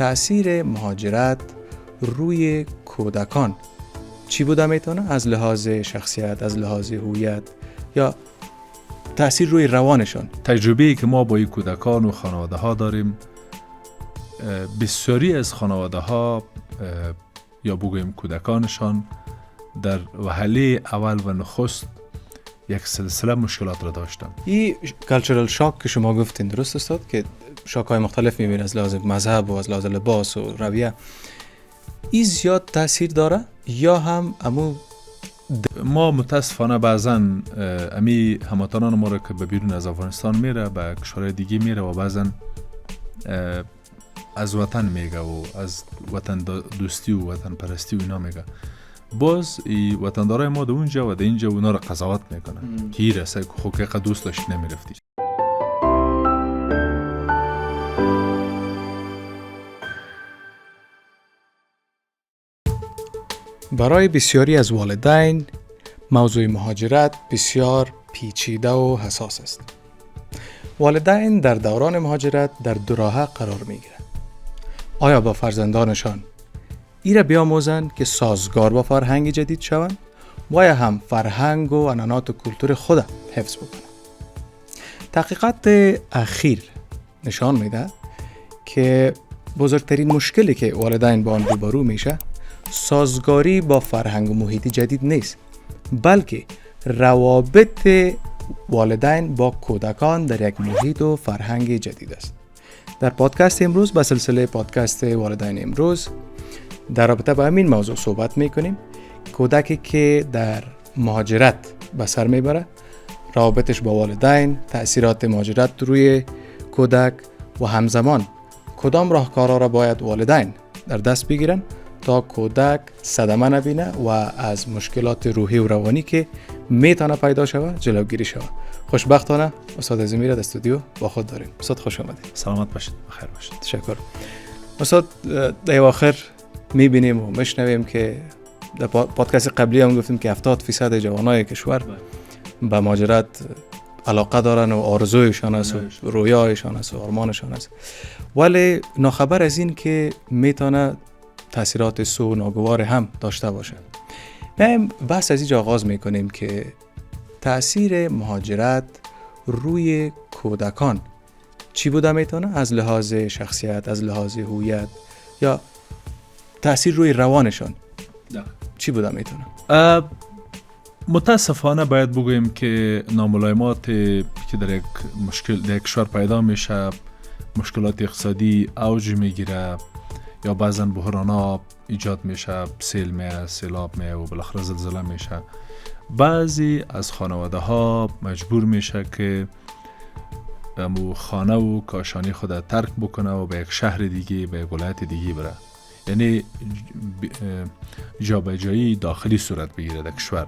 تأثیر مهاجرت روی کودکان چی بوده میتونه؟ از لحاظ شخصیت، از لحاظ هویت یا تأثیر روی روانشان. تجربه‌ای که ما با این کودکان و خانواده ها داریم، بسیاری از خانواده ها یا بگویم کودکانشان در وهله اول و نخست یک سلسله مشکلات را داشتن. این کالچرال شاک که شما گفتین درست است که شاک های مختلف میبینید از لحاظ مذهب و از لحاظ لباس و رویه، این زیاد تاثیر داره یا هم امو ما متاسفانه بعضا امی هموطنان ما را که به بیرون از افغانستان میره به کشورهای دیگه میره و بعضا از وطن میگه و از وطن دوستی و وطن پرستی و اینا میگه، باز وطندارای ما در اونجا و در اینجا اونا را قضاوت میکنن که این رسه که دوست داشت نمیرفتی. برای بسیاری از والدین موضوع مهاجرت بسیار پیچیده و حساس است. والدین در دوران مهاجرت در دو راه قرار میگیرند. آیا با فرزندانشان ایره بیاموزند که سازگار با فرهنگ جدید شوند و یا هم فرهنگ و عنعنات و کلتور خود حفظ بکنند؟ تحقیقات اخیر نشان میده که بزرگترین مشکلی که والدین با آن روبرو میشه سازگاری با فرهنگ و محیط جدید نیست، بلکه روابط والدین با کودکان در یک محیط و فرهنگ جدید است. در پادکست امروز به سلسله پادکست والدین امروز در رابطه با همین موضوع صحبت میکنیم. کودکی که در مهاجرت به سر میبره، روابطش با والدین، تأثیرات مهاجرت روی کودک و همزمان کدام راهکارها را باید والدین در دست بگیرن تا کودک صدمه نبینه و از مشکلات روحی و روانی که میتونه پیدا شود جلوگیری شود. خوشبختانه استاد عظیمی را در استودیو با خود داریم. استاد خوش آمدید. سلامت باشید، بخیر باشید. تشکر. استاد در اواخر میبینیم و میشنویم که در پادکست قبلی هم گفتیم که 70% جوانای کشور به مهاجرت علاقه دارن و آرزویشان است و رویایشان است و آرمانشان است، ولی ناخبر از این که میتونه تأثیرات سوء ناگوار هم داشته باشه. ما بحث از اینجا آغاز میکنیم که تأثیر مهاجرت روی کودکان چی بوده میتونه؟ از لحاظ شخصیت، از لحاظ هویت یا تأثیر روی روانشان چی بوده میتونه؟ متاسفانه باید بگوییم که ناملایمات که در یک کشور پیدا میشه، مشکلات اقتصادی اوج میگیره یا بعضا بحرانات ایجاد میشه، سیل میه، سیلاب میه و بالاخره زلزله میشه، بعضی از خانواده ها مجبور میشه که خانه و کاشانی خود ترک بکنه و به یک شهر دیگه، به یک ولایت دیگه بره، یعنی جابجایی داخلی صورت بگیره در کشور.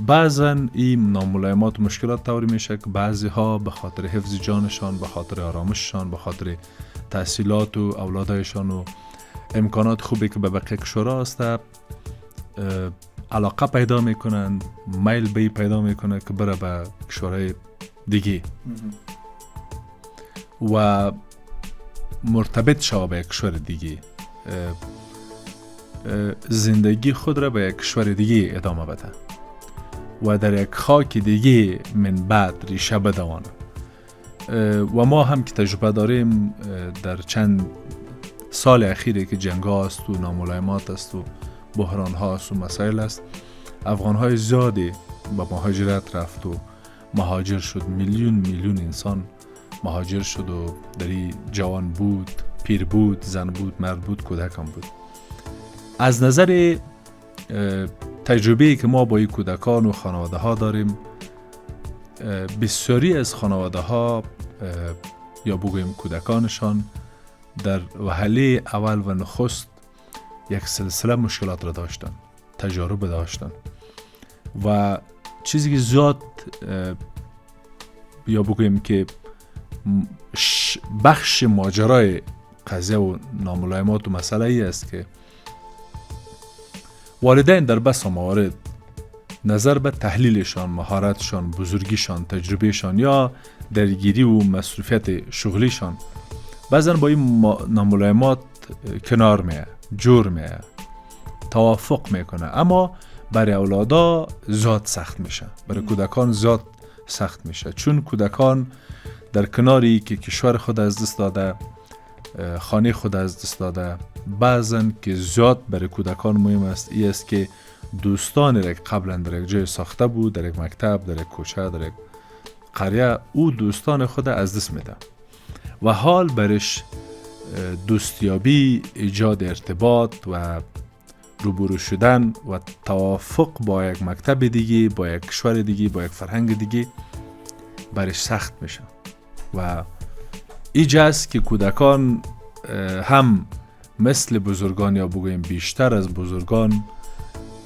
بعضا این ناملایمات و مشکلات طوری میشه که بعضی ها به خاطر حفظ جانشان، به خاطر آرامششان، به خاطر تحصیلات و اولادایشان و امکانات خوبی که به بقیه کشورها هست علاقه پیدا میکنند، میل به پیدا میکنه که بره به کشورهای دیگه و مرتبط شوه به یک کشور دیگه، زندگی خود را به یک کشور دیگه ادامه بده و در یک خاک دیگه من بعد ریشه بدوانه. و ما هم که تجربه داریم در چند سال اخیری که جنگ هاست و ناملایمات است و بحران هاست و مسائل است، افغان های زیادی به مهاجرت رفت و مهاجر شد. میلیون انسان مهاجر شد و دری جوان بود، پیر بود، زن بود، مرد بود، کودک هم بود. از نظر تجربه‌ای که ما با این کودکان و خانواده ها داریم، بسیاری از خانواده ها یا بگویم کودکانشان در وهله اول و نخست یک سلسله مشکلات را داشتن، تجارب داشتن و چیزی که زیاد یا بگویم که بخش ماجرای قضیه و ناملایمات و مسئله ای است که والدین در بس موارد نظر به تحلیلشان، مهارتشان، بزرگیشان، تجربهشان یا درگیری و مصروفیت شغلیشان بعضا با این ناملایمات کنار میه، جور میه، توافق میکنه. اما برای اولادا زیاد سخت میشه، برای کودکان زیاد سخت میشه، چون کودکان در کناری که کشور خود از دست داده، خانه خود از دست داده، بعضن که زیاد برای کودکان مهم است ای است که دوستانی را که قبلا در یک جای ساخته بود، در یک مکتب، در یک کوچه، در یک قریه، او دوستان خود از دست میده و حال برش دوستیابی، ایجاد ارتباط و روبرو شدن و توافق با یک مکتب دیگه، با یک کشور دیگه، با یک فرهنگ دیگه برش سخت میشه و ایجاست که کودکان هم مثل بزرگان یا بگوییم بیشتر از بزرگان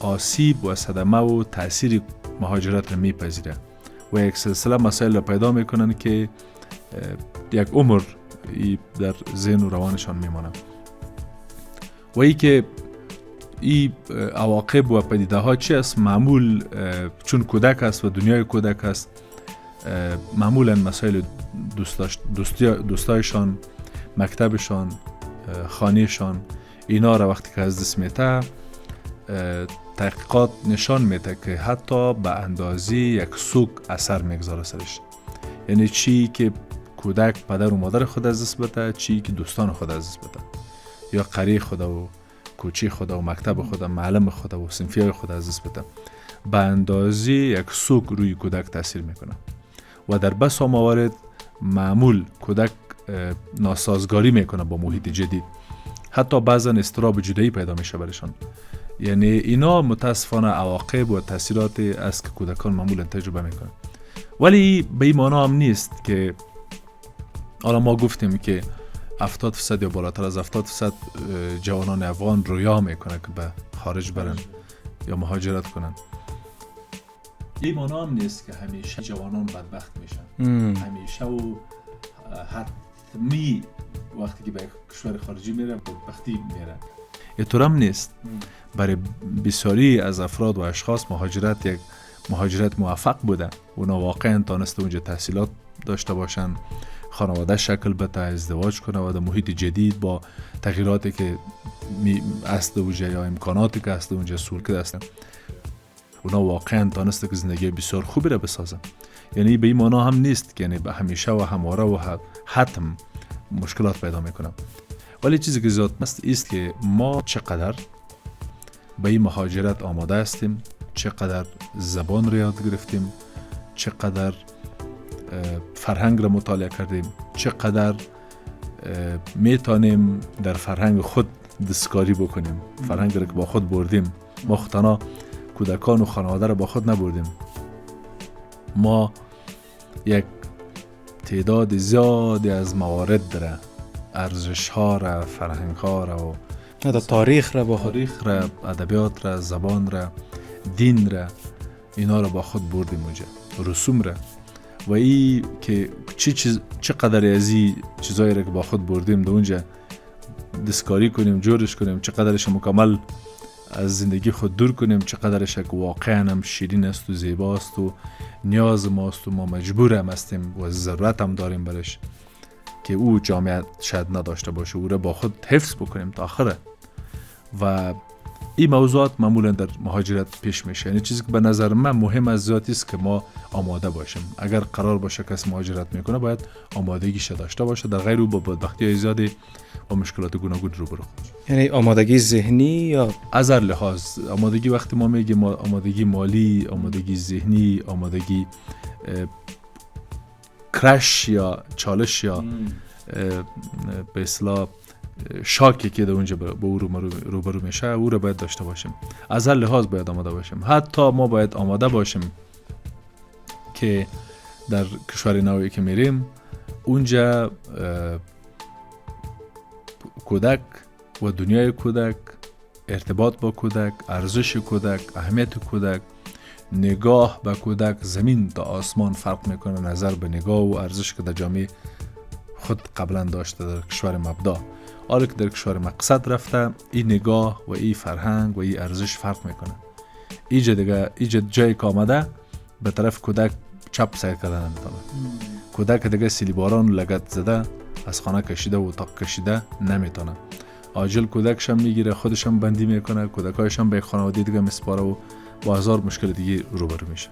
آسیب و صدمه و تأثیر مهاجرت را میپذیره و یک سلسله مسائل را پیدا میکنن که یک عمر در ذهن و روانشان میمانه و ای که این عواقب و پدیده ها چی است؟ معمول چون کودک است و دنیای کودک است، معمولا مسائل دوستایشان، مکتبشان، خانهشان، اینا را وقتی که از دست میته، تحقیقات نشان میده که حتی به اندازه یک سوگ اثر میگذاره سرش. یعنی چی که کودک پدر و مادر خود از دست بده، چی که دوستان خود از دست بده، یا قریه خود و کوچه خود و مکتب خود و معلم خود و صنفیای خود از دست بده، به اندازه یک سوگ روی کودک تاثیر میکنه و در بسا موارد معمول کودک ناسازگاری میکنه با محیط جدید، حتی بعضا اضطراب جدایی پیدا میشه برشان. یعنی اینا متاسفانه عواقب و تاثیرات است که کودکان معمولا تجربه میکنن. ولی به این معنا هم نیست که حالا ما گفتیم که 70% یا بالاتر از 70% جوانان افغان رویا میکنه که به خارج برن یا مهاجرت کنن. این معنا هم نیست که همیشه جوانان بدبخت میشن. همیشه و حتمی وقتی که به کشور خارجی میره بدبختی میره. اینطور هم نیست. برای بسیاری از افراد و اشخاص مهاجرت یک مهاجرت موفق بوده. اونا واقعا تانسته اونجا تحصیلات داشته باشن، خانواده شکل بده، ازدواج کنه و در محیط جدید با تغییراتی که اصل اونجا یا امکاناتی که اصل اونجا سولکه هستن، اونا واقعا تانسته که زندگی بسیار خوبی را بسازن. یعنی به این معنا هم نیست که یعنی همیشه و همواره و حتم مشکلات پیدا میکنه. ولی چیزی که زیاد مست است که ما چقدر به این مهاجرت آماده هستیم، چقدر زبان را یاد گرفتیم، چقدر فرهنگ را مطالعه کردیم، چقدر میتونیم در فرهنگ خود دستکاری بکنیم. فرهنگ را که با خود بردیم، ما خودنا کودکان و خانواده را با خود نبردیم، ما یک تعداد زیادی از موارد داره، ارزش ها را، فرهنگ ها را و تاریخ را با خود، تاریخ را، ادبیات را، زبان را، دین را، اینا را با خود بردیم اونجا، رسوم را. و ای که چقدر از این چیزایی را که با خود بردیم در اونجا دستکاری کنیم، جورش کنیم، چقدرش مکمل از زندگی خود دور کنیم، چقدرش که واقعا هم شیرین است و زیباست و نیاز ماست و ما مجبور هم هستیم و ضرورت هم داریم برش که او جامعه شاید نداشته باشه، او را با خود حفظ بکنیم تا آخره. و این موضوعات معمولا در مهاجرت پیش میشه. یعنی چیزی که به نظر من مهم از ذاتی است که ما آماده باشیم. اگر قرار باشه کسی مهاجرت میکنه باید آمادگیش داشته باشه، در غیر او با بدبختی‌های زیادی و مشکلات گوناگون روبرو خواهد. یعنی آمادگی ذهنی یا از هر لحاظ آمادگی، وقتی ما میگیم آمادگی مالی، آمادگی ذهنی، آمادگی کرش یا چالش یا به اصطلاح شاکی که در اونجا با او روبرو میشه، او رو باید داشته باشیم. از هر لحاظ باید آماده باشیم. حتی ما باید آماده باشیم که در کشور نوعی که میریم اونجا کودک و دنیای کودک، ارتباط با کودک، ارزش کودک، اهمیت کودک، نگاه به کودک زمین تا آسمان فرق میکنه نظر به نگاه و ارزش که در جامعه خود قبلا داشته در کشور مبدا. حالا که در کشور مقصد رفته، این نگاه و این فرهنگ و این ارزش فرق میکنه. ایجا جایی که آمده به طرف کودک چپ سیر کردن نمیتونه. کودک دیگه سیلی باران لگت زده از خانه کشیده و اتاق کشیده نمیتونه. عاجل کودکش هم میگیره، خودش هم بندی میکنه، کودکایش هم به خانواده دیگه میسپاره و با هزار مشکل دیگه روبرو میشه.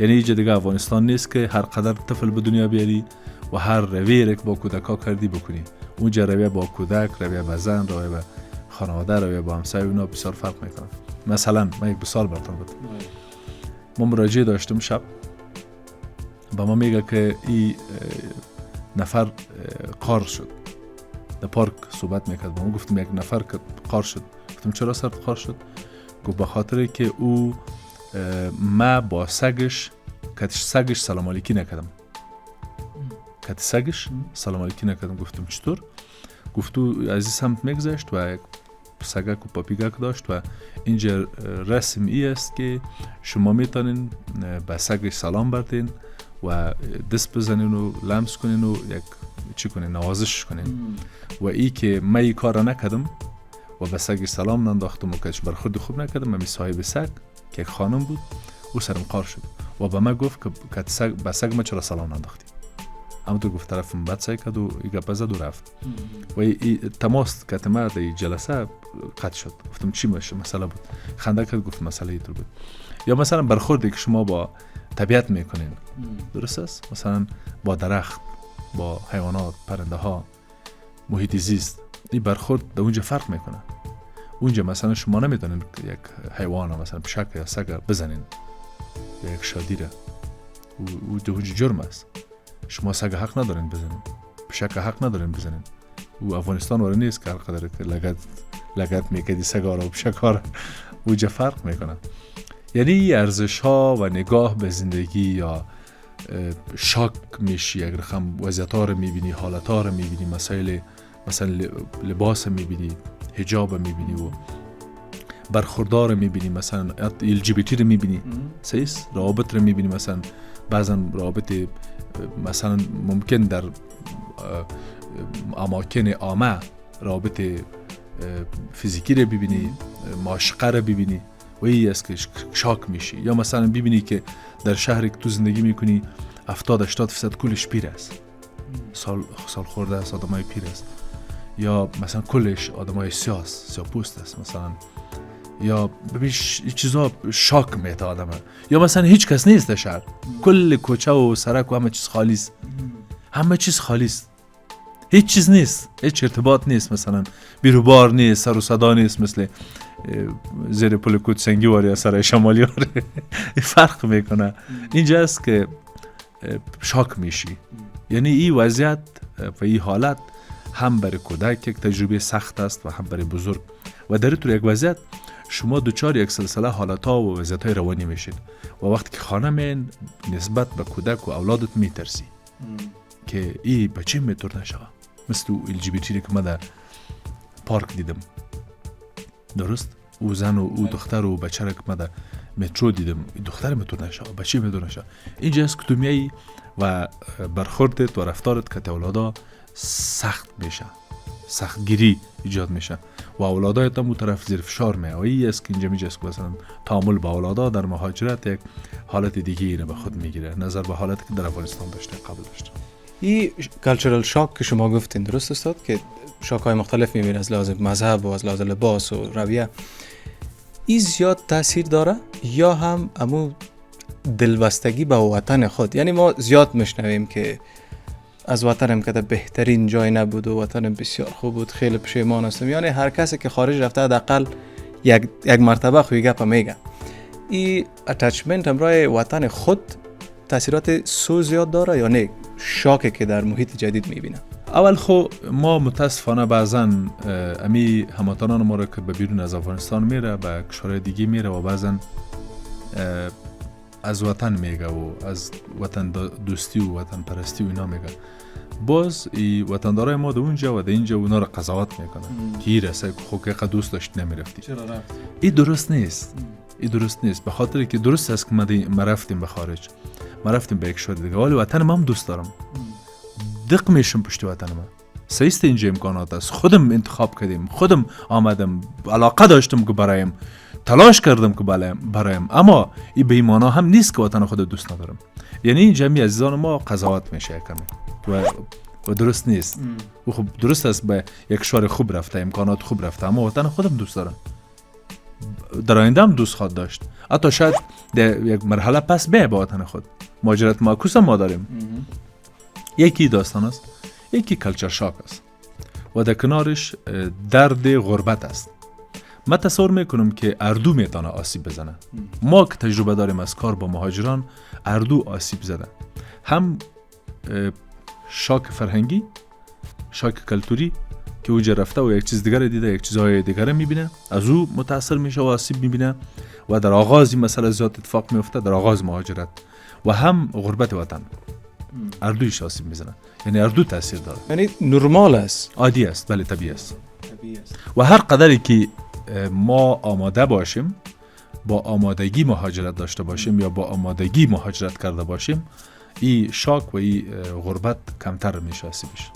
یعنی اینجا دیگه افغانستان نیست که هر قدر طفل به دنیا بیاری و هر رویه که با کودکا کردی بکنی. اونجا رویه با کودک، رویه با زن، رویه با خانواده، رویه با همسایه، اونا بسیار فرق میکنه. مثلا من یک مثال براتون بدم. ما مراجعه داشتم شب، با ما میگه که این نفر قار شد. در پارک صحبت میکرد با ما، گفتم یک نفر که قار شد. گفتم چرا سر قار شد؟ گفت به خاطر که او ما با سگش سلام علیکی نکردم. کت سگش سلام علیکی نکردم. گفتم چطور؟ گفت او از این سمت میگذشت و یک سگک و پاپیگک داشت و اینجا رسم ای است که شما میتونین به سگش سلام بردین و دست بزنین و لمس کنین و یک چی کنین، نوازش کنین. و ای که من ای کار نکردم و به سگش سلام ننداختم و کچ برخورد خوب نکردم، من صاحب سگ که یک خانم بود او سرم قار شد و به من گفت که به سگ ما چرا سلام ننداختی؟ همونطور گفت طرفم بد سعی کرد و ای گپ زد و رفت و تماس که ما در جلسه قطع شد. گفتم چی مسئله بود؟ خنده کرد، گفت مسئله اینطور بود. یا مثلا برخوردی که شما با طبیعت میکنین، درست است؟ مثلا با درخت، با حیوانات، پرنده ها، محیط زیست، این برخورد در اونجا فرق میکنه. اونجا مثلا شما نمیتونین یک حیوان مثلا پشک یا سگ بزنین یا یک شادیره، اونجا جرم است. شما سگ حق ندارین بزنین، پشک حق ندارین بزنین. و افغانستان واره نیست که هر قدر که لگت میکردی سگا را و پشکا را، اونجا فرق میکنه. یعنی ارزش ها و نگاه به زندگی یا شاک میشی اگر خم وضعیت ها رو میبینی، حالت ها رو میبینی، مسائل مثلا لباس میبینی، حجاب میبینی و برخوردار میبینی، مثلا LGBT رو میبینی، سیس روابط رو میبینی، مثلا بعضا روابط مثلا ممکن در اماکن عامه روابط فیزیکی رو ببینی، معاشقه رو ببینی و این است که شاک میشی. یا مثلا ببینی که در شهری که تو زندگی میکنی 70-80% کلش پیر است، سال خورده است، آدمای پیر است. یا مثلا کلش آدمای سیاپوست است مثلا. یا ببین چیزا شاک میته آدمه. یا مثلا هیچ کس نیست در شهر، کل کوچه و سرک و همه چیز خالی است، همه چیز خالی است، هیچ چیز نیست، هیچ ارتباط نیست، مثلا بیروبار نیست، سر و صدا نیست، مثل زیر پل کوت سنگی واری سرای شمالی واری فرق میکنه. اینجا است که شاک میشی. یعنی این وضعیت و این حالت هم برای کودک یک تجربه سخت است و هم برای بزرگ. و در طور یک وضعیت شما دوچار یک سلسله حالت‌ها و وضعیت‌های روانی میشید و وقتی که خانه مین نسبت به کودک و اولادت میترسی که این بچه میتور نشوه. مثل LGBT که من در پارک دیدم، درست؟ او زن و او دختر و بچه را که من در مترو دیدم، دختر میتور نشوه، بچه میتور نشوه. اینجا است که تو میایی و برخوردت و رفتارت که اولادا سخت میشه، سختگیری ایجاد میشه و اولادایت هم اون طرف زیر فشار میه. و این است که اینجا میجاست که مثلا تعامل با اولادا در مهاجرت یک حالت دیگه اینه به خود میگیره نظر به حالتی که در افغانستان داشته قبل داشته. این کالچرال شاک که شما گفتین درست است که شاک های مختلف میبینه از لحاظ مذهب و از لحاظ لباس و رویه، این زیاد تاثیر داره یا هم امو دلبستگی به وطن خود؟ یعنی ما زیاد میشنویم که از وطنم که بهترین جای نبود و وطنم بسیار خوب بود، خیلی پشیمان هستم. یعنی هر کسی که خارج رفته حداقل یک مرتبه خوی گپ میگه. این اتچمنت همراه وطن خود تاثیرات سو زیاد داره یا نه شاکی که در محیط جدید میبینه؟ اول خو ما متاسفانه بعضا امی هموطنان ما را که به بیرون از افغانستان میره به کشورهای دیگه میره و بعضا از وطن میگه و از وطن دوستی و وطن پرستی و اینا میگه. باز وطندارای ما در اونجا و در اینجا اونا را قضاوت میکنه که این رسه که خوک که دوست داشت نمیرفتی. چرا رفت؟ این درست نیست. این درست نیست. به خاطر که درست است که ما رفتیم به خارج، ما رفتیم به یک کشور دیگه، ولی وطن ما هم دوست دارم، دق میشم پشت وطن ما. سیست اینجا امکانات است، خودم انتخاب کردیم، خودم آمدم، علاقه داشتم که برایم، تلاش کردم که برایم، اما این به ایمانا هم نیست که وطن خود دوست ندارم. یعنی این جمعی عزیزان ما قضاوت میشه کمی و و درست نیست. و خب درست است به یک کشور خوب رفته، امکانات خوب رفته، اما وطن خودم دوست دارم، در آینده هم دوست خواهد داشت، حتی شاید در یک مرحله پس به وطن خود. مهاجرت معکوس هم ما داریم. یکی داستان است، یکی کلچر شاک است و در کنارش درد غربت است. من تصور میکنم که اردو میتونه آسیب بزنه. ما که تجربه داریم از کار با مهاجران، اردو آسیب زده، هم شاک فرهنگی، شاک کلتوری که اوجا رفته و یک چیز دیگر دیده، یک چیزهای دیگر میبینه، از او متاثر میشه و آسیب میبینه و در آغاز این مسئله زیاد اتفاق میفته، در آغاز مهاجرت، و هم غربت وطن، اردویش آسیب میزنه. یعنی اردو تاثیر داره. یعنی نرمال است، عادی است، ولی طبیعی است. و هر قدری که ما آماده باشیم، با آمادگی مهاجرت داشته باشیم یا با آمادگی مهاجرت کرده باشیم، این شاک و این غربت کمتر میشه آسیبش.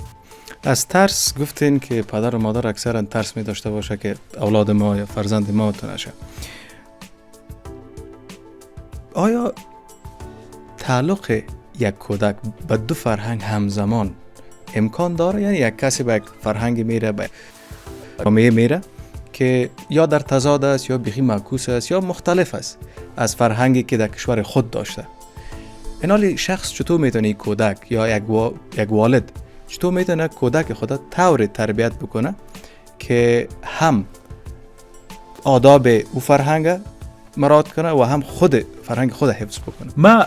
از ترس گفتین که پدر و مادر اکثرا ترس می داشته باشه که اولاد ما یا فرزند ما تو نشه. آیا تعلق یک کودک به دو فرهنگ همزمان امکان داره؟ یعنی یک کسی به یک فرهنگ میره، به جامعه میره که یا در تضاد است یا بیخی معکوس است یا مختلف است از فرهنگی که در کشور خود داشته. این حالی شخص چطور میتونه کودک یا یک والد چطور میتونه کودک خود طور تربیت بکنه که هم آداب او فرهنگ مراعات کنه و هم خود فرهنگ خود حفظ بکنه؟ ما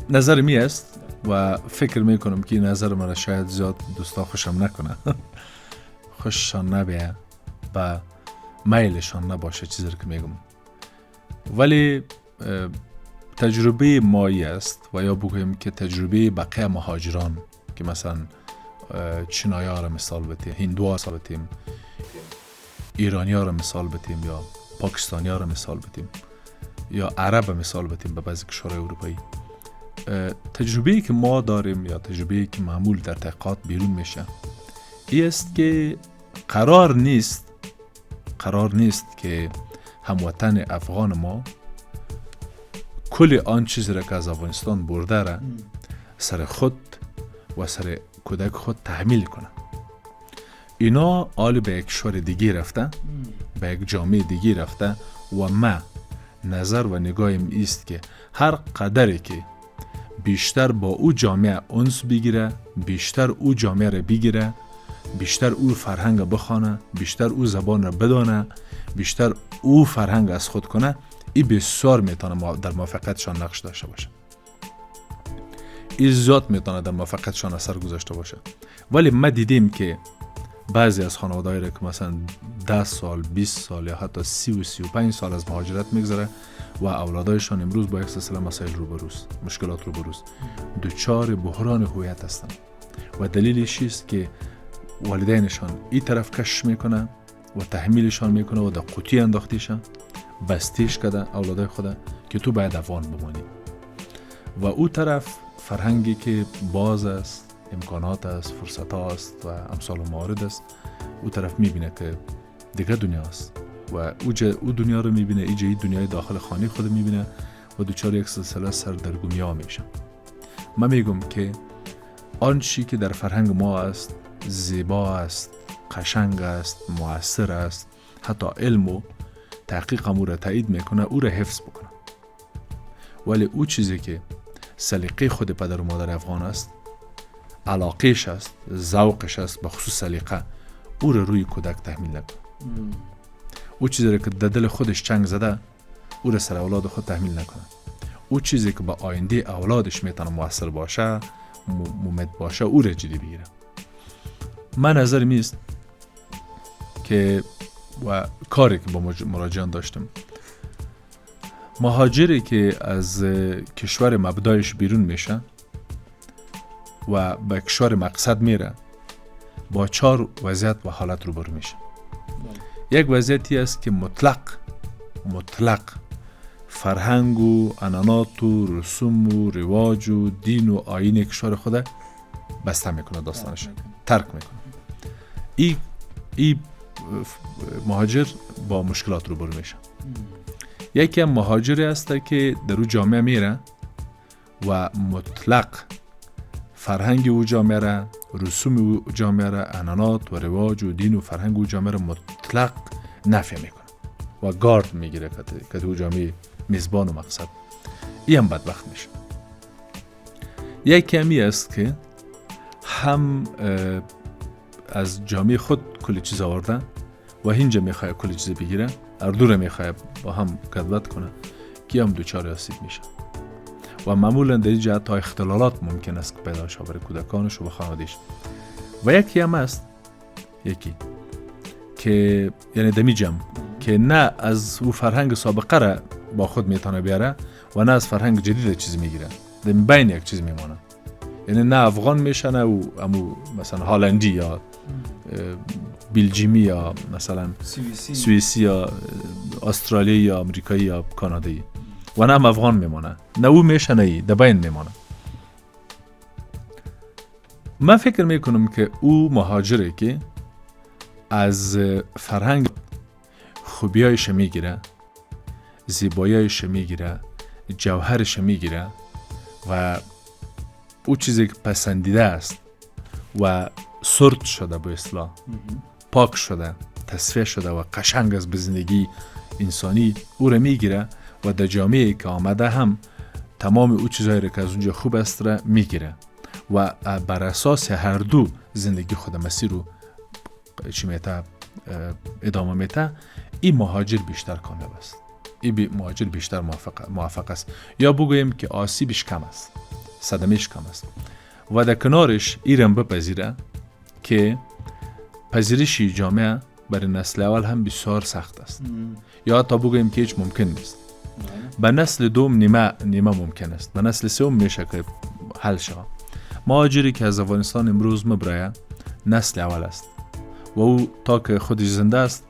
نظر می است و فکر میکنم که نظر من شاید زیاد دوستا خوشم نکنه، خوششان نبیه و میلشان نباشه چیزی که میگم، ولی تجربه مایی است و یا بگویم که تجربه بقیه مهاجران که مثلا چینایی ها را مثال بتیم، هندو ها مثال بتیم، ایرانی ها را مثال بتیم، یا پاکستانی ها را مثال بتیم، یا عرب مثال بتیم به بعضی کشورهای اروپایی. تجربه‌ای که ما داریم یا تجربه‌ای که معمول در تحقیقات بیرون میشه این است که قرار نیست که هموطن افغان ما کل آن چیزی را که از افغانستان برده را سر خود و سر کودک خود تحمیل کنه. اینا آل به یک کشور دیگه رفته، به یک جامعه دیگه رفته و ما نظر و نگاهیم ایست که هر قدری که بیشتر با او جامعه انس بگیره، بیشتر او جامعه را بگیره، بیشتر او فرهنگ بخونه، بیشتر او زبان را بدانه، بیشتر او فرهنگ از خود کنه، این بسیار میتونه در موفقیتشان نقش داشته باشه. این زیاد میتونه در موفقیتشان اثر گذاشته باشه. ولی ما دیدیم که بعضی از خانواده‌ای را که مثلا 10 سال، 20 سال یا حتی 30 و 35 سال از مهاجرت میگذره و اولادایشان امروز با یک سلسله مسائل روبروست، مشکلات روبروست، دچار بحران هویت هستند و دلیلش است که والدینشان این طرف کشش میکنه و تحمیلشان میکنه و در قوطی انداختیشن، بستیش کده اولادای خود که تو باید افغان بمانی، و او طرف فرهنگی که باز است، امکانات است، فرصت است و امثال و موارد است، او طرف میبینه که دیگه دنیا است و او دنیا رو میبینه، این دنیای داخل خانه خود میبینه و دوچار یک سلسله سردرگمی ها میشه. من میگم که آن چی که در فرهنگ ما است، زیبا است، قشنگ است، مؤثر است، حتی علم و تحقیق امور را تایید میکنه، او را حفظ بکنه. ولی او چیزی که سلیقه خود پدر و مادر افغان است، علاقهش است، ذوقش است، به خصوص سلیقه، او را روی کودک تحمیل نکنه. او چیزی را که در دل خودش چنگ زده، او را سر اولاد خود تحمیل نکنه. او چیزی که به آینده اولادش میتونه مؤثر باشه، ممد باشه، او را جدی بگیره. من نظرم است که و کاری که با مراجعان داشتم، مهاجری که از کشور مبدایش بیرون میشه و به کشور مقصد میره، با 4 وضعیت و حالت روبرو میشه. یک وضعیتی است که مطلق فرهنگ و عنعنات و رسوم و رواج و دین و آیین کشور خود بسته میکنه، داستانش ترک میکنه. این مهاجر با مشکلات روبرو میشه. یکی هم مهاجری است که در اون جامعه میره و مطلق فرهنگ او جامعه را، رسوم او جامعه را، عنعنات و رواج و دین و فرهنگ او جامعه را مطلق نفی میکنه و گارد میگیره که او جامعه میزبان و مقصد. این هم بدبخت میشه. یک کمی است که هم از جامعه خود کلی چیز آورده و اینجا میخواه کلی چیز بگیره، اردو میخواه با هم گدوت کنه که هم دوچار آسیب میشه و معمولا در اینجا حتی اختلالات ممکن است که پیدا شه برای کودکانش و به خانواده‌اش. و یکی هم است که یعنی دمی جمع که نه از او فرهنگ سابقه را با خود میتونه بیاره و نه از فرهنگ جدید چیز میگیره، دمی بین یک چیز میمونه. یعنی نه افغان میشه نه او مثلا هالندی یا بلژیمی یا مثلا سوئیسی یا استرالیایی یا آمریکایی یا کانادایی و نه هم افغان میمونه، نه او میشه نه ای، در بین میمونه. من فکر میکنم که او مهاجره که از فرهنگ خوبیایش میگیره، زیباییش میگیره، جوهرش میگیره و او چیزی که پسندیده است و سرد شده به اصطلاح، پاک شده، تصفیه شده و قشنگ از به زندگی انسانی او را میگیره و در جامعه که آمده هم تمام او چیزهایی که از اونجا خوب است را میگیره و بر اساس هر دو زندگی خود مسیر رو ادامه میته. این مهاجر بیشتر کامیاب است، این مهاجر بیشتر موفق است، یا بگوییم که آسیبش کم است، صدمهش کم است و در کنارش ایران بپذیره که پذیرشی جامعه برای نسل اول هم بسیار سخت است یا حتی بگوییم که هیچ ممکن نیست. به نسل دوم نیمه ممکن است، به نسل سوم میشه که حل شود. مهاجری که از افغانستان امروز مبرایه نسل اول است و او تا که خودش زنده است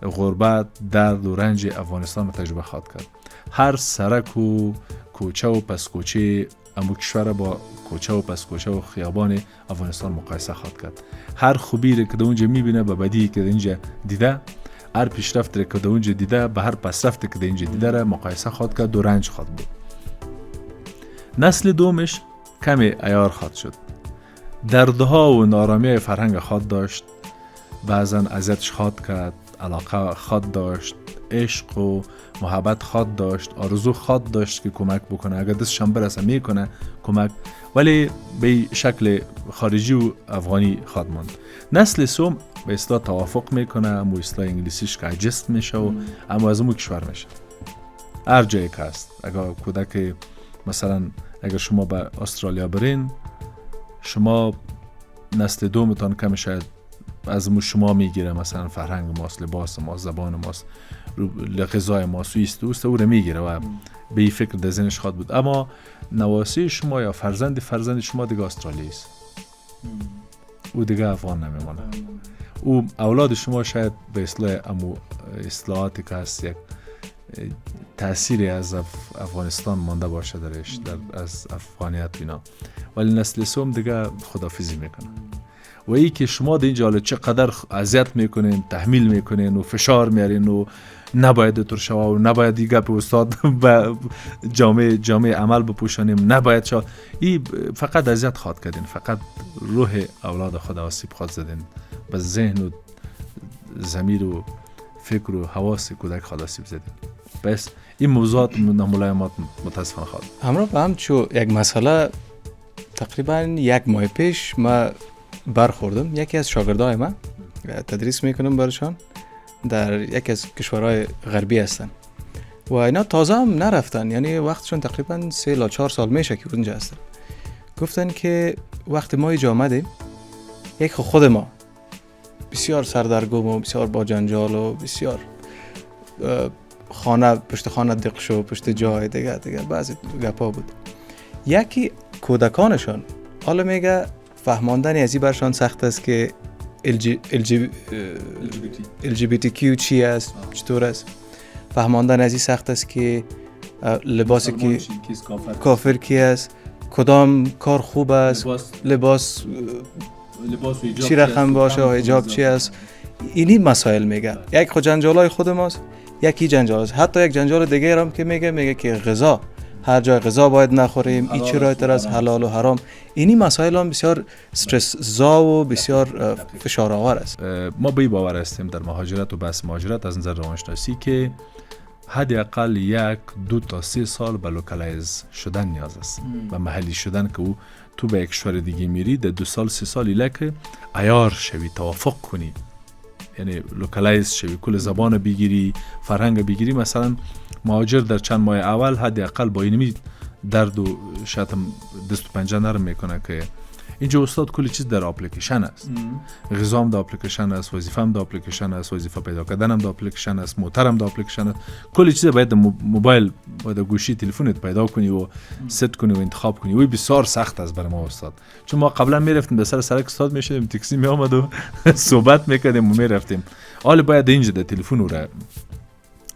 غربت، درد و رنج افغانستان رو تجربه خواهد کرد. هر سرک و کوچه و پس کوچه امو کشور با کوچه و پس کوچه و خیابان افغانستان مقایسه خواهد کرد. هر خوبی رو که در اونجا میبینه به بدی که در اینجا دیده، هر پیشرفت رو که در اونجا دیده به هر پسرفت که در اینجا دیده را مقایسه خواهد کرد و رنج خواهد بود. نسل دومش کمی عیار خواهد شد، دردها و نارامی فرهنگ خواهد داشت، بعضا اذیتش خواهد کرد، علاقه خواهد داشت، عشق و محبت خواهد داشت، آرزو خواهد داشت که کمک بکنه، اگر دستش هم برسه میکنه کمک، ولی به شکل خارجی و افغانی خواهد ماند. نسل سوم به اصطلاح توافق میکنه، اما اصطلاح انگلیسیش که اجست میشه و اما از اون کشور میشه. هر جایی که هست، اگر کودک مثلا اگر شما به استرالیا برین، شما نسل دومتان کم شاید از شما میگیره، مثلا فرهنگ ماست، لباس ماست، زبان ماست، غذای ماست، دوست او رو میگیره و به این فکر در ذهنش خواهد بود. اما نواسی شما یا فرزند شما دیگه استرالیایی است، او دیگه افغان نمیمونه. او اولاد شما شاید به اصطلاح اصلاحاتی که هست یک تأثیری از افغانستان مانده باشه درش، از افغانیت اینا، ولی نسل سوم دیگه خدافیزی میکنه. و ای که شما در اینجا حالا چقدر اذیت میکنین، تحمیل میکنین و فشار میارین و نباید دتر شوا و نباید دیگه به استاد به جامعه عمل بپوشانیم، نباید شوا، ای فقط اذیت خواهد کردین، فقط روح اولاد خود آسیب خواهد زدین، به ذهن و ضمیر و فکر و حواس کودک خواهد آسیب زدین. پس این موضوعات ملایمات متاسفانه خواهد. همراه به هم چو یک مسئله تقریبا یک ماه پیش ما برخوردم. یکی از شاگردای من تدریس میکنم برشان، در یکی از کشورهای غربی هستن و اینا تازه هم نرفتن، یعنی وقتشون تقریبا 3 تا 4 سال میشه که اونجا هستن. گفتن که وقت ما اینجا آمدیم، یک خود ما بسیار سردرگم و بسیار با جنجال و بسیار خانه پشت خانه دق شو، پشت جای دیگه بعضی گپا بود. یکی کودکانشان حالا میگه فهماندن ازی برشان سخت است که LGBTQ چی است، چطور است. فهماندن ازی سخت است که لباسی که کافر کی است، کدام کار خوب است، لباس چی رقم باشه و حجاب چی است. اینی مسائل میگه. یک خود جنجالای خود ماست، یکی جنجال است. حتی یک جنجال دیگه هم که میگه که غذا هر جای غذا باید نخوریم، این چرا تر از حلال و حرام. اینی مسائل هم بسیار استرس زا و بسیار فشار آور است. ما به این باور هستیم در مهاجرت و بحث مهاجرت از نظر روانشناسی که حداقل 1 2 تا 3 سال به لوکالایز شدن نیاز است و محلی شدن که تو به یک کشور دیگه میری در 2 سال 3 سال ایله که عیار شوی، توافق کنی، یعنی لوکالایز شوی، کل زبان بگیری، فرهنگ بگیری. مثلا مهاجر در چند ماه اول حداقل با اینمی درد و شاید دست و پنجه نرم میکنه که اینجا استاد کلی چیز در اپلیکیشن است، غذام در اپلیکیشن است، وظیفه‌ام در اپلیکیشن است، وظیفه پیدا کردنم در اپلیکیشن است، موترم در اپلیکیشن است، کلی چیز باید موبایل باید گوشی تلفنت پیدا کنی و ست کنی و انتخاب کنی. و بسیار سخت است برای ما استاد، چون ما قبلا میرفتیم به سر سرک استاد میشدیم، تاکسی می آمد و صحبت میکردیم و میرفتیم. حالا باید اینجا در تلفن رو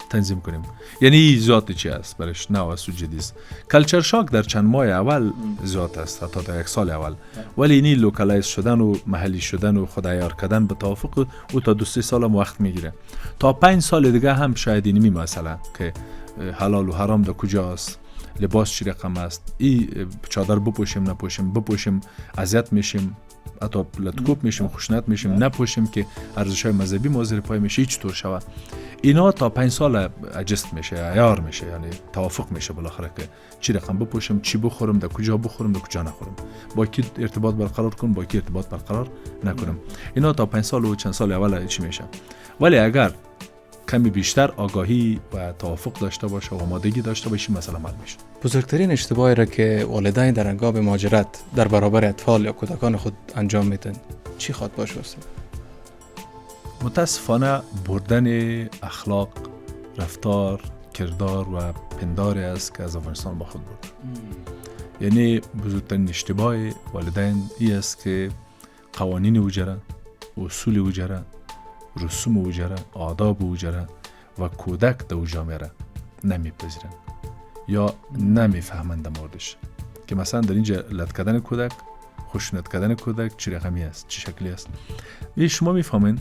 تنظیم کنیم. یعنی زیاد چی است برش نو است و جدی است. کلچر شاک در چند ماه اول زیاد است، حتی در 1 سال اول، ولی اینی لوکالایز شدن و محلی شدن و خودعیار کردن به توافق او تا 2-3 سال هم وقت میگیره. تا 5 سال دیگه هم شاید اینمی مسئله که حلال و حرام در کجاست، لباس چی رقم است، ای چادر بپوشیم نپوشیم، بپوشیم اذیت میشیم، حتی لطکوب میشیم، خوشنط میشیم، نپوشیم که ارزش‌های مذهبی ما زیر پای میشه، هیچ طور شود. اینا تا 5 سال اجست میشه، عیار میشه، یعنی توافق میشه بالاخره که چی رقم بپوشم، چی بخورم، در کجا بخورم، در کجا نخورم، با کی ارتباط برقرار کنم، با کی ارتباط برقرار نکنم. اینا تا 5 سال و چند سال اول چی میشه. ولی اگر کمی بیشتر آگاهی و توافق داشته باشه و آمادگی داشته باشه، مثلا حل میشه. بزرگترین اشتباهی را که والدین در هنگام مهاجرت در برابر اطفال یا کودکان خود انجام میدن چی خواد باشه استاد؟ متاسفانه بردن اخلاق، رفتار، کردار و پنداری است که از افغانستان با خود برد. یعنی بزرگترین اشتباه والدین این است که قوانین وجره، اصول وجره، رسوم وجره، آداب وجره و کودک در جامعه را نمیپذیرن یا نمیفهمند موردش. که مثلا در اینجا لط کردن کودک، خشونت کردن کودک چه رقمی است، چه شکلی است. شما میفهمین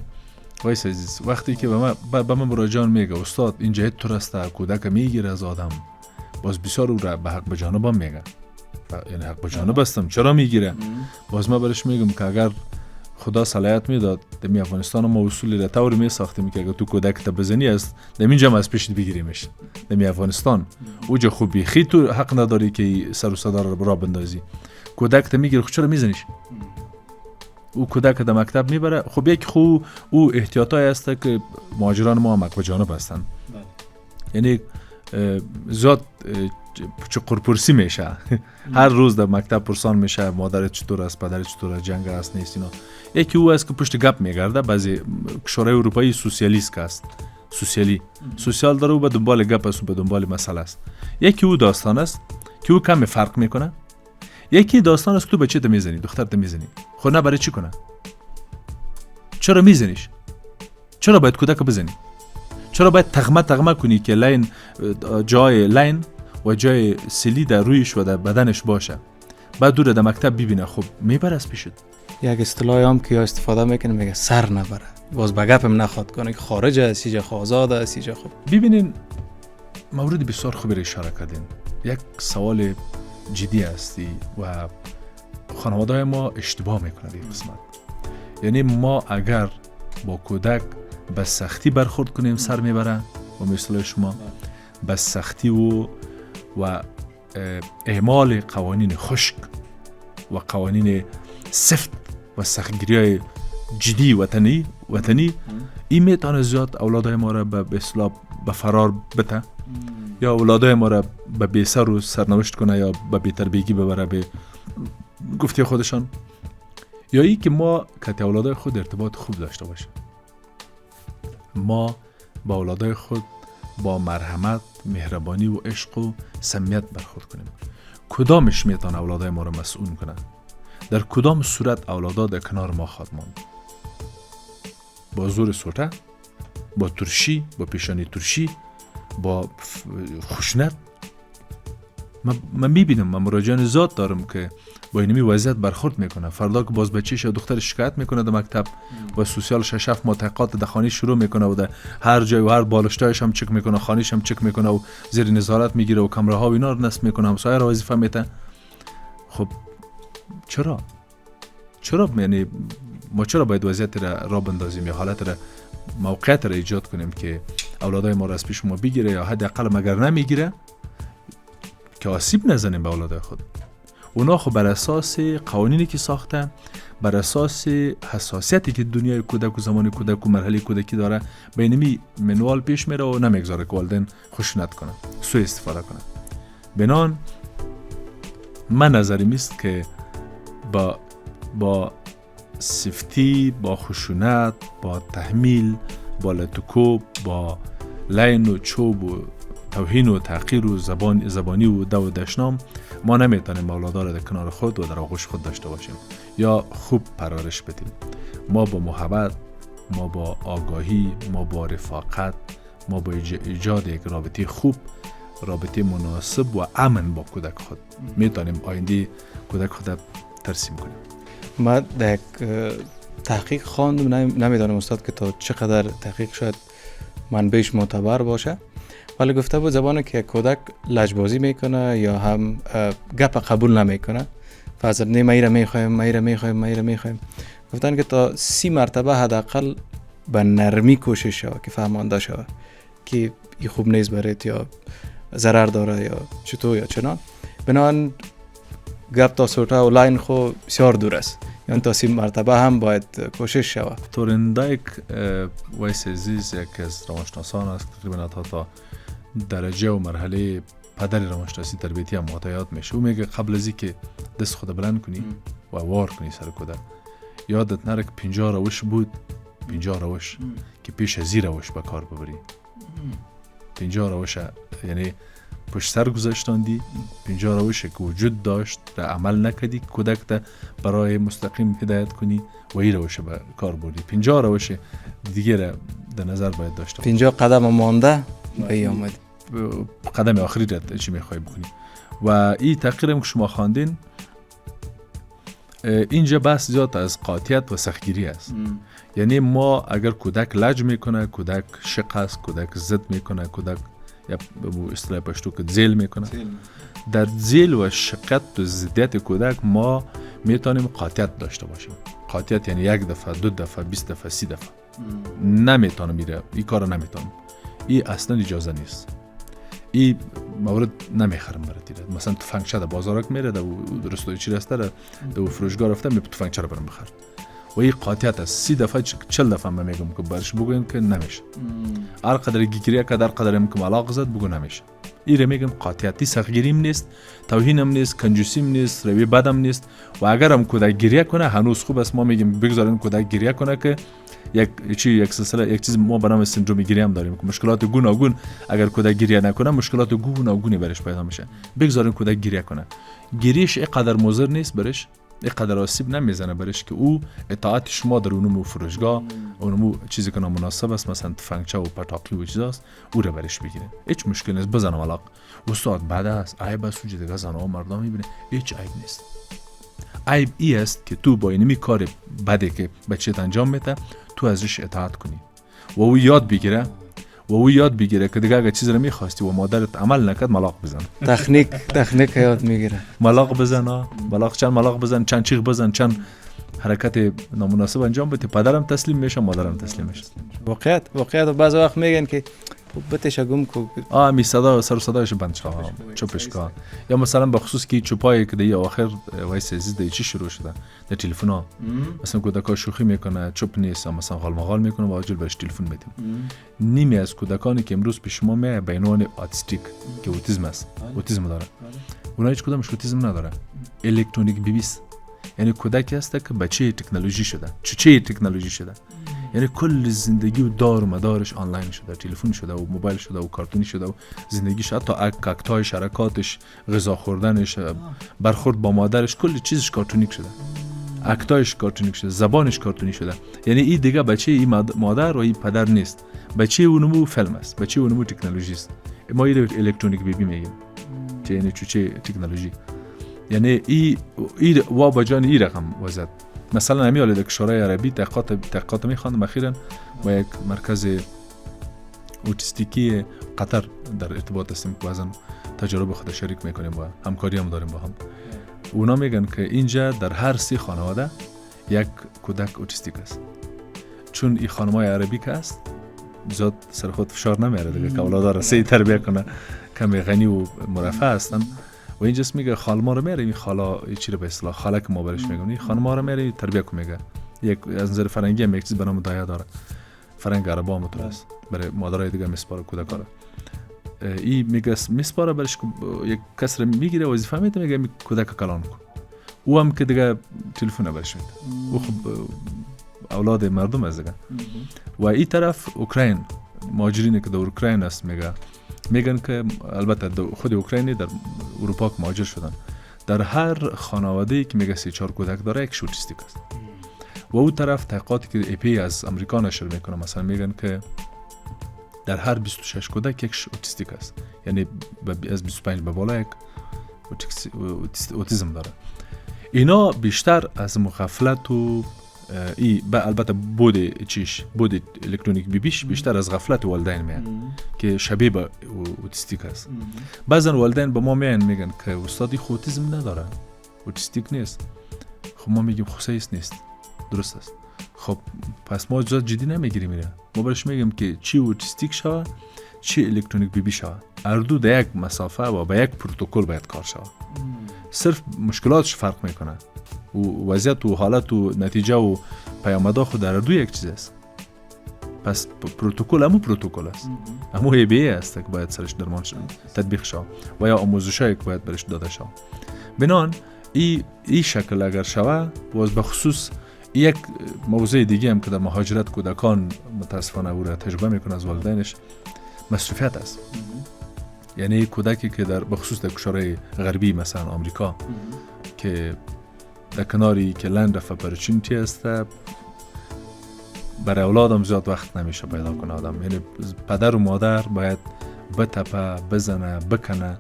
وایس عزیز، وقتی که به من مراجعان میگه استاد این جهت تو رسته، کودک میگیره از آدم، باز بسیار او را به حق به جانبم میگه، یعنی حق به جانب هستم چرا میگیره؟ باز من برش میگم که اگر خدا صلاحیت میداد در افغانستان ما اصولی را طوری می ساختیم که اگر تو کودک تا بزنی است نمی‌جام از پیش بگیریمش. در افغانستان اوجا خوبی خی تو حق نداری که سر و صدا را بندازی. کودک تا میگیره چرا میزنیش؟ او کودک در مکتب میبره. خب یک خو او احتیاطای است که مهاجران ما هم به جانب هستن. یعنی زیاد چه قرپرسی میشه. هر روز در مکتب پرسان میشه مادرت چطور است، پدرت چطور است، جنگ است نیست اینا. یکی او است که پشت گپ میگرده. بعضی کشورهای اروپایی سوسیالیست است، سوسیال داره و به دنبال گپ است و به دنبال مسئله است. یکی او داستان است که او کم فرق میکنه. یکی داستان است که تو بچه تو میزنی، دخترت میزنی. خب نه برای چی کنه؟ چرا میزنیش؟ چرا باید کودک بزنی؟ چرا باید تغمه کنی که لین جای لین و جای سلی در رویش و در بدنش باشه؟ بعد دور در مکتب ببینه. خب میبره از پیشت. یک اصطلاحی هم که استفاده میکنه میگه سر نبره، باز به گپم نخواد کنه که خارج است، اینجا آزاد است، اینجا. خب ببینین مورد بسیار خوبی را اشاره کردین. یک سوال جدی هستی و خانواده‌های ما اشتباه میکنند این قسمت. یعنی ما اگر با کودک به سختی برخورد کنیم سر میبره و مثل شما به سختی و اعمال قوانین خشک و قوانین سفت و سختگیری جدی وطنی این میتونه زیاد اولادای ما را به اصطلاح به فرار بته یا اولادای ما را به بی‌سر و سرنوشت کنه یا به بی‌تربیگی ببره به گفته خودشان، یا ای که ما که اولادای خود ارتباط خوب داشته باشیم. ما با اولادای خود با مرحمت، مهربانی و عشق و صمیمیت برخورد کنیم. کدامش میتونه اولادای ما را مسئول کنه؟ در کدام صورت اولادا در کنار ما خواهد ماند؟ با زور سوته، با ترشی، با پیشانی ترشی، با خشونت. من میبینم، من مراجعان ذات دارم که با اینمی وضعیت برخورد میکنه. فردا که باز بچه‌ش یا دختر شکایت میکنه در مکتب و سوسیال شش متحققات در خانه شروع میکنه و در هر جای و هر بالشتایش هم چک میکنه، خانه‌ش هم چک میکنه و زیر نظارت میگیره و کامراها و اینا رو نصب میکنه، همسایه را وظیفه میده. خب چرا یعنی ما چرا باید وضعیت را بندازیم یا حالت را موقعیت را ایجاد کنیم که اولادای ما را از پیش ما بگیره یا حداقل مگر نمیگیره که آسیب نزنیم به اولادای خود. اونا خب بر اساس قوانینی که ساختن، بر اساس حساسیتی که دنیای کودک و زمان کودک و مرحله کودکی داره، به اینمی منوال پیش میره و نمیگذاره که والدین خشونت کنن، سوء استفاده کنن. بنان من نظریم است که با سفتی، با خشونت، با تحمیل، با لطکوب، با لین و چوب و توهین و تحقیر و زبانی و دو و دشنام ما نمیتونیم اولادا را در کنار خود و در آغوش خود داشته باشیم یا خوب پرورش بدیم. ما با محبت، ما با آگاهی، ما با رفاقت، ما با ایجاد یک رابطه خوب، رابطه مناسب و امن با کودک خود میتونیم آینده کودک خود ترسیم کنیم. ما در یک تحقیق خواندم، نمیدانم استاد که تا چقدر تحقیق شاید منبعش معتبر باشه، ولی گفته بود زبانی که کودک لجبازی میکنه یا هم گپ قبول نمیکنه، فاصله نه میره میخوایم، گفتن که تا 30 مرتبه حداقل به نرمی کوشش شود که فهمانده شود که این خوب نیست برات یا ضرر داره یا چطور یا چنان. بنابراین گپ تا سوتا و لاین خو بسیار دور است، یعنی تا 30 مرتبه هم باید کوشش شود. تورندایک ویس عزیز یک از روانشناسان است که تقریبا تا درجه و مرحله پدر روانشناسی تربیتی هم مطالعات میشه. او میگه قبل از اینکه دست خود بلند کنی و وار کنی سر کودک، یادت نره که 50 روش بود، 50 روش که پیش از این روش به کار ببری. 50 روش یعنی پشت سر گذاشتاندی، 50 روش که وجود داشت را عمل نکردی کودک تا برای مستقیم هدایت کنی و این روش به کار بردی. 50 روش دیگه را در نظر باید داشته. 50 قدم مانده ای آمد، قدم آخری را چی میخوای بکنی. و این تحقیرم که شما خواندین اینجا بحث زیاد از قاطعیت و سختگیری است. یعنی ما اگر کودک لج میکنه، کودک شق است، کودک ضد میکنه، کودک یا به اصطلاح پشتو که زیل میکنه، در زیل و شقت و ضدیت کودک ما میتونیم قاطعیت داشته باشیم. قاطعیت یعنی 1 دفعه، 2 دفعه، 20 دفعه، 30 دفعه نمیتونم میره این کارو نمیتونم، این اصلا اجازه نیست، این مورد نمیخرم برات. مثلا تفنگچه در بازارک میره در درستوی چی رسته در فروشگاه رفته می تفنگچه رو برام بخر و این قاطعیت است. 30 دفعه 40 دفعه من میگم که برش بگوین که نمیشه، هر قدر گیگریه که در قدر هم که ملاق زد بگو نمیشه. این رو میگم قاطعیتی، سختگیریم نیست، توهینم نیست، کنجوسیم نیست، روی بدم نیست. و اگر هم کودک گریه کنه هنوز خوب است، ما میگیم بگذارین کودک گریه کنه که یک سلسله یک چیز ما به نام سندروم گریه هم داریم که مشکلات گوناگون اگر کودک گریه نکنه مشکلات گوناگونی برش پیدا میشه. بگذارین کودک گریه کنه، گریش اینقدر مضر نیست برش، اینقدر آسیب نمیزنه برش که او اطاعت شما در اونمو فروشگاه اونمو چیزی که نامناسب است مثلا تفنگچه و پتاقی و چیزاست او رو برش بگیره. هیچ مشکل نیست، بزنم علاق استاد بعد است عیب است وجود دیگه زنها مردم میبینه، هیچ عیب نیست. عیب ای است که تو با اینمی کار بده که بچه‌ت انجام میده تو ازش اطاعت کنی و او یاد بگیره که دیگه اگه چیزی رو میخواستی و مادرت عمل نکرد ملاق بزن. تکنیک یاد میگیره، ملاق بزن، چند ملاق بزن، چند چیغ بزن، چند حرکت نامناسب انجام بده، پدرم تسلیم میشه، مادرم تسلیم میشه. واقعیت بعضی وقت میگن که بتش گم کو می صدا سر صداش بند شو چوبش کن. یا مثلا به خصوص که چوپای که دی آخر وایس عزیز دی چی شروع شده در تلفن مثلا کودکا شوخی میکنه، چوپ نیست، مثلا غالمغال میکنه و آجل بهش تلفن میدیم. نیمی از کودکانی که امروز پیش ما میاد به عنوان اوتیستیک که اوتیسم است، اوتیسم داره، اونها هیچ کدومش اوتیسم نداره، الکترونیک بیبیست، یعنی کودکی هست که بچه تکنولوژی شده. چه تکنولوژی شده؟ یعنی کل زندگی و دار و مدارش آنلاین شده، تلفن شده و موبایل شده و کارتونی شده و زندگیش، حتی اکتایش، حرکاتش، غذا خوردنش، برخورد با مادرش، کل چیزش کارتونیک شده. اکتایش کارتونیک شده، زبانش کارتونی شده. یعنی این دیگه بچه این مادر و این پدر نیست، بچه اونمو فیلم است، بچه اونمو تکنولوژی است. ما این الکترونیک بیبی میگیم، یعنی چه تکنولوژی. یعنی ای وا بجان ای رقم وزد. مثلا همی حالی در کشورهای عربی تحقیقات میخواندم اخیراً با یک مرکز اوتیستیکی قطر در ارتباط هستیم که بعضا تجارب خود شریک میکنیم و همکاری هم داریم با هم. اونا میگن که اینجا در هر 30 خانواده یک کودک اوتیستیک است. چون این خانمای عربی که است زیاد سر خود فشار نمیاره دیگه که اولاد را سه تربیت کنه، کمی غنی و مرفه هستن و اینجاست میگه خالما رو میاره، این خالا چی رو به اصطلاح خاله که ما برش میگم، این خانما رو میاره تربیت کنه. میگه یک از نظر فرنگی هم یک چیز به نام دایه داره، فرنگ عربا هم تو است برای مادرای دیگه میسپاره کودکا رو. این میگه میسپاره برش یک کس رو میگیره وظیفه میده، میگه کودک کلان کن. او هم که دیگه تلفن برش میده. او خب اولاد مردم از دیگه. و این طرف اوکراین مهاجرینی که در اوکراین است میگن که البته خود اوکراینی در اروپا مهاجر شدن، در هر خانواده که میگه 3-4 کودک داره یک اوتیستیک است. و اون طرف تحقیقاتی که ای پی از امریکا نشر میکنه مثلا میگن که در هر 26 کودک یک اوتیستیک است، یعنی از 25 به بالا یک اوتیسم داره. اینا بیشتر از مغفلت و البته بود الکترونیک بیش بیشتر از غفلت والدین میان که شبیه به اوتیستیک است. بعضن والدین به ما میگن که استادی خود اوتیسم نداره، اوتیستیک نیست. خب ما میگیم خصیص نیست، درست است. خب پس ما جدا جدی نمیگیریم میره. ما برش میگیم که چی اوتیستیک شوه چی الکترونیک بیبی شوه، هر دو در یک مسافه و با یک پروتکل باید کار شوه. صرف مشکلاتش فرق میکنه و وضعیت و حالت و نتیجه و پیامدها خود در دو یک چیز است. پس پروتکل همون پروتکل است، همون هیبیه است که باید سرش درمان تطبیق شود و یا آموزشایی که باید برش داده شود. بنان این شکل اگر شود باز به خصوص یک موضوع دیگه هم که در مهاجرت کودکان متاسفانه او را تجربه میکنه از والدینش مصروفیت است. یعنی کودکی که در بخصوص در کشورهای غربی مثلا آمریکا که در کناری که لند اف اپورچونیتی است، برای اولادم زیاد وقت نمیشه پیدا کنه آدم. یعنی پدر و مادر باید بتپه بزنه بکنه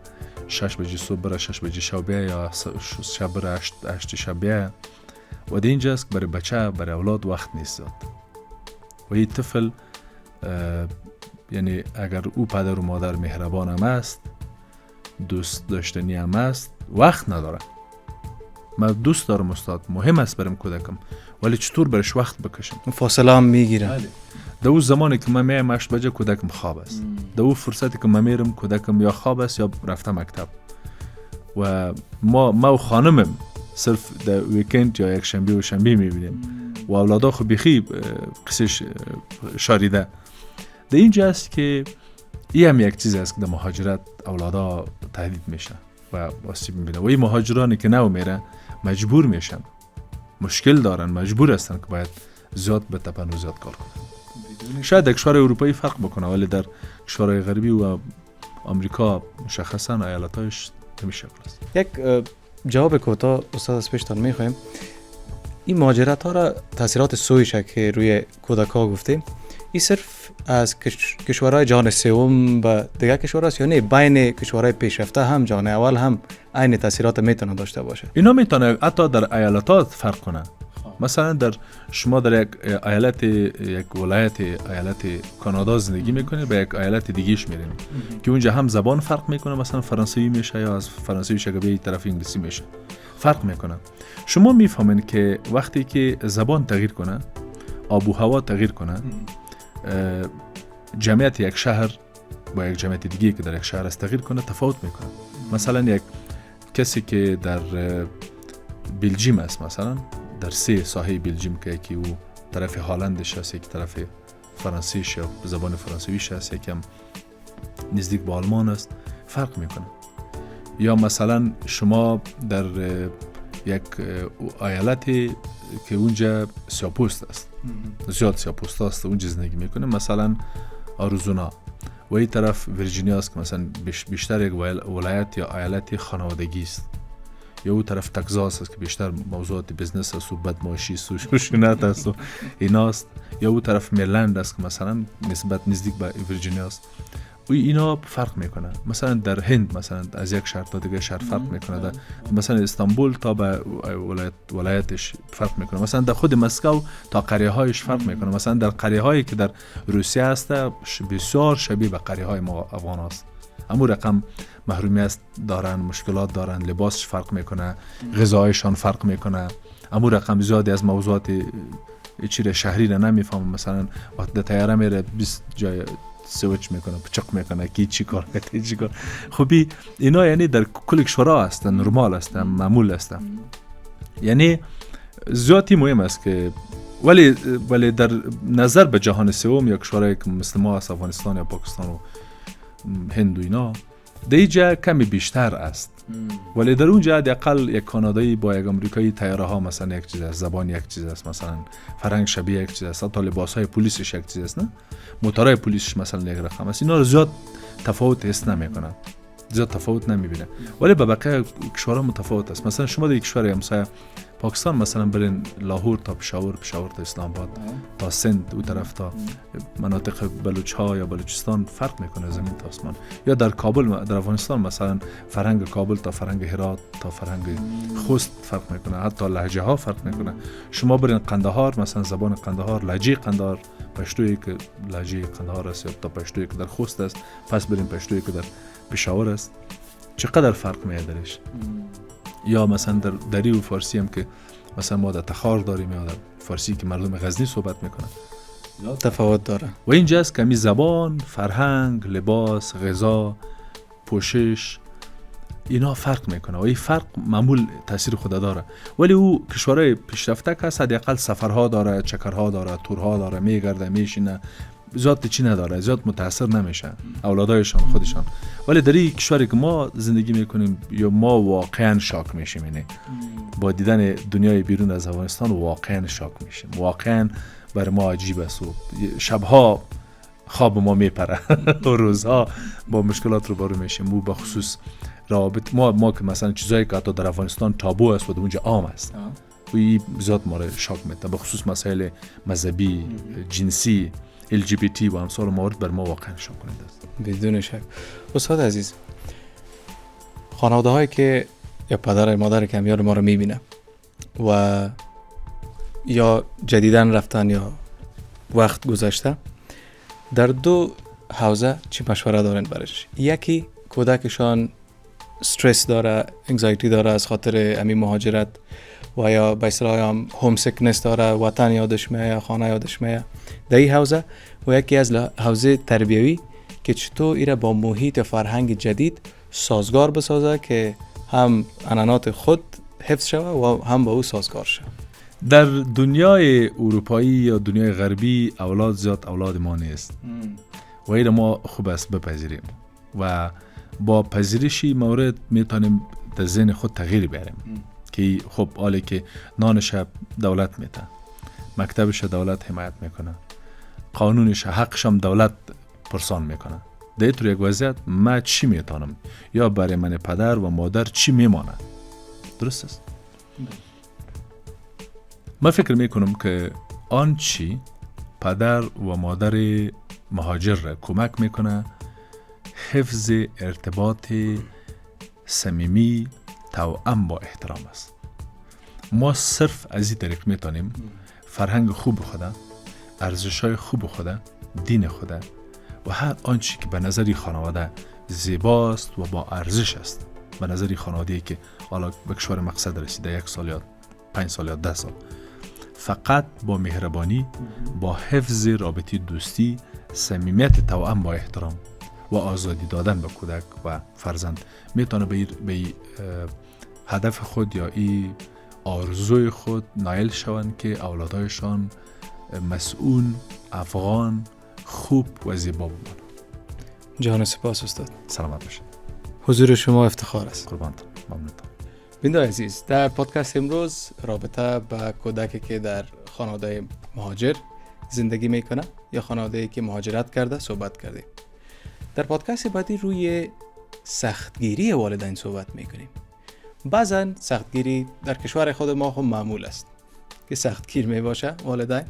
6 بجی صبح بره 6 بجی شب یا شب بره 8 شب و اینجاست که برای بچه برای اولاد وقت نیست. و این طفل یعنی اگر او پدر و مادر مهربان هم است، دوست داشتنی هم است، وقت نداره. من دوست دارم استاد، مهم است برم کودکم، ولی چطور برش وقت بکشم؟ فاصله هم میگیره. در اون زمانی که من میام 8 بجه کودکم خواب است، در اون فرصتی که من میرم کودکم یا خواب است یا رفته مکتب. و ما و خانمم صرف در ویکند یا یک شنبه و شنبه میبینیم و اولادا خب بخی قصش شاریده. در اینجا است که این هم یک چیز است که در مهاجرت اولادا تهدید میشه و آسیب میبینه. و این مهاجرانی که نو میره مجبور میشن، مشکل دارن، مجبور هستن که باید زیاد بتپن و زیاد کار کنن. شاید در کشور اروپایی فرق بکنه ولی در کشورهای غربی و آمریکا مشخصا ایالتایش همین شکل است. یک جواب کوتاه استاد از پیشتان میخوایم. این مهاجرت ها را تاثیرات سویش که روی کودک ها گفتیم، این صرف از کشورهای جهان سوم به دیگر کشور است یا نه بین کشورهای پیشرفته هم جهان اول هم عین تاثیرات میتونه داشته باشه؟ اینا میتونه حتی در ایالتات فرق کنه. مثلا در شما در یک ایالت، یک ولایت ایالت کانادا زندگی میکنید، به یک ایالت دیگهش میرین که اونجا هم زبان فرق میکنه، مثلا فرانسوی میشه یا از فرانسوی شگبه طرف انگلیسی میشه، فرق میکنه. شما میفهمین که وقتی که زبان تغییر کنه، آب و هوا تغییر کنه، جمعیت یک شهر با یک جمعیت دیگه که در یک شهر است تغییر کنه، تفاوت میکنه. مثلا یک کسی که در بلژیم است، مثلا در 3 ساحه بلژیم که او طرف هالندش است، یک طرف فرانسیش یا زبان فرانسویش است، یکم نزدیک به آلمان است، فرق میکنه. یا مثلا شما در یک ایالتی که اونجا سیاپوست است، زیاد سیاپوست است، اونجا زندگی میکنه، مثلا آریزونا، و این طرف ویرجینیا است که مثلا بیشتر یک ولایت یا ایالت خانوادگی است. یا اون طرف تگزاس است که بیشتر موضوعات بیزنس است و بدمعاشی است و خشونت است و ایناست. یا اون طرف میرلند است که مثلا نسبت نزدیک به ویرجینیا است. اینا فرق میکنه. مثلا در هند مثلا از یک شهر تا دیگه شهر فرق میکنه. در مثلا استانبول تا به ولایتش فرق میکنه. مثلا در خود مسکو تا قریه هایش فرق میکنه. مثلا در قریه هایی که در روسیه هست بسیار شبیه به قریه های ما افغان هست. اما رقم محرومیت دارن، مشکلات دارن، لباسش فرق میکنه، غذایشان فرق میکنه. اما رقم زیادی از موضوعات چیره شهری را نمیفهمم. مثلا وقت در طیاره میره 20 جای سویچ میکنه، پچق میکنه کی چی کار کرده چی کار. خب اینا یعنی در کل کشورها هستن، نرمال هستن، معمول هستن. یعنی زیادی مهم است که ولی در نظر به جهان سوم یا کشورهایی که مثل ما هست، افغانستان یا پاکستان و هند و اینا، در اینجا کمی بیشتر است. ولی در اونجا حداقل یک کانادایی با یک آمریکایی طیاره ها مثلا یک چیز است، زبان یک چیز است، مثلا فرهنگ شبیه یک چیز است، حتی لباس های پلیسش یک چیز است، نه موتورهای پلیسش مثلا یک رقم است. اینا رو زیاد تفاوت حس نمیکنن، زیاد تفاوت نمیبینه. ولی به بقیه کشورها متفاوت است. مثلا شما در یک کشور همسایه پاکستان مثلا برین لاهور تا پشاور تا اسلام آباد تا سند او طرف تا مناطق بلوچ ها یا بلوچستان فرق میکنه زمین تا آسمان. یا در کابل در افغانستان مثلا فرهنگ کابل تا فرهنگ هرات تا فرهنگ خوست فرق میکنه، حتی لهجه ها فرق میکنه. شما برین قندهار مثلا زبان قندهار، لهجه قندهار، پشتویی که لهجه قندهار است یا تا پشتویی که در خوست است، پس برین پشتویی که در پشاور است، چقدر فرق میادرش. یا مثلا در دری و فارسی هم که مثلا ما در تخار داریم یا در فارسی که مردم غزنی صحبت میکنن تفاوت داره. و اینجاست که زبان، فرهنگ، لباس، غذا، پوشش اینا فرق میکنه و این فرق معمول تاثیر خود داره. ولی او کشورهای پیشرفته که هست حداقل سفرها داره، چکرها داره، تورها داره، میگرده، میشینه، زیاد چی نداره، زیاد متاثر نمیشن اولادایشان خودشان. ولی در این کشوری که ما زندگی میکنیم یا ما واقعا شاک میشیم، یعنی با دیدن دنیای بیرون از افغانستان واقعا شاک میشیم. واقعا برای ما عجیب است و شبها خواب ما میپره و روزها با مشکلات روبرو میشیم. و به خصوص رابط ما که مثلا چیزایی که حتی در افغانستان تابو است و در اونجا عام است و این زیاد ما رو شاک میده، به خصوص مسائل مذهبی، جنسی، LGBT و امثال موارد بر ما واقعا شاک کننده است. بدون شک. استاد عزیز، خانواده هایی که یا پدر مادر کمیار ما رو میبینه و یا جدیدن رفتن یا وقت گذشته، در دو حوزه چی مشوره دارن برش؟ یکی کودکشان استرس داره، انگزایتی داره از خاطر امی مهاجرت و یا به اصطلاح هم هوم سیکنس داره، وطن یادش میاد، خانه یادش میاد، در این حوزه. و یکی از حوزه تربیوی که چطور ایره با محیط فرهنگ جدید سازگار بسازه که هم عنعنات خود حفظ شوه و هم با او سازگار شوه. در دنیای اروپایی یا دنیای غربی اولاد زیاد اولاد ما نیست و این ما خوب است بپذیریم و با پذیرشی مورد میتونیم در ذهن خود تغییر بیاریم که خب حالی که نانش دولت میده، مکتبش دولت حمایت میکنه، قانونش حقش هم دولت پرسان میکنه، در این طور یک وضعیت من چی میتونم یا برای من پدر و مادر چی میمانه؟ درست است؟ من فکر میکنم که آنچی پدر و مادر مهاجر را کمک میکنه حفظ ارتباط صمیمی توأم با احترام است. ما صرف از این طریق میتونیم فرهنگ خوب خدا، ارزش‌های خوب خدا، دین خدا و هر آنچه که به نظری خانواده زیباست و با ارزش است، به نظری خانواده‌ای که حالا به کشور مقصد رسیده 1 سال یا 5 سال یا 10 سال، فقط با مهربانی، با حفظ رابطه دوستی، صمیمیت توأم با احترام و آزادی دادن به کودک و فرزند میتونه به هدف خود یا ای آرزوی خود نایل شوند که اولادایشان مسئول، افغان، خوب و زیبا بمانند. جان سپاس استاد. سلامت باشید. حضور شما افتخار است. قربانتون. ممنونم. بیننده عزیز، در پادکست امروز رابطه با کودکی که در خانواده مهاجر زندگی میکنه یا خانواده‌ای که مهاجرت کرده صحبت کردیم. در پادکست بعدی روی سختگیری والدین صحبت میکنیم. بعضا سختگیری در کشور خود ما هم معمول است که سختگیر میباشه والدین.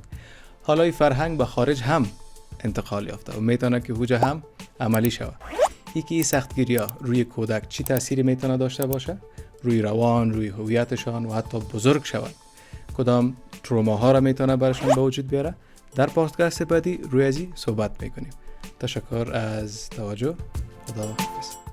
حالا این فرهنگ به خارج هم انتقال یافته و میتونه که هوجه هم عملی شود. این سختگیری ها روی کودک چی تأثیری میتونه داشته باشه؟ روی روان، روی هویتشان و حتی بزرگ شوند. کدام تروماها را میتونه برشان به وجود بیاره؟ در پادکست بعدی روی ازی صحبت میکنیم. تشکر از توجه. خدا حافظ.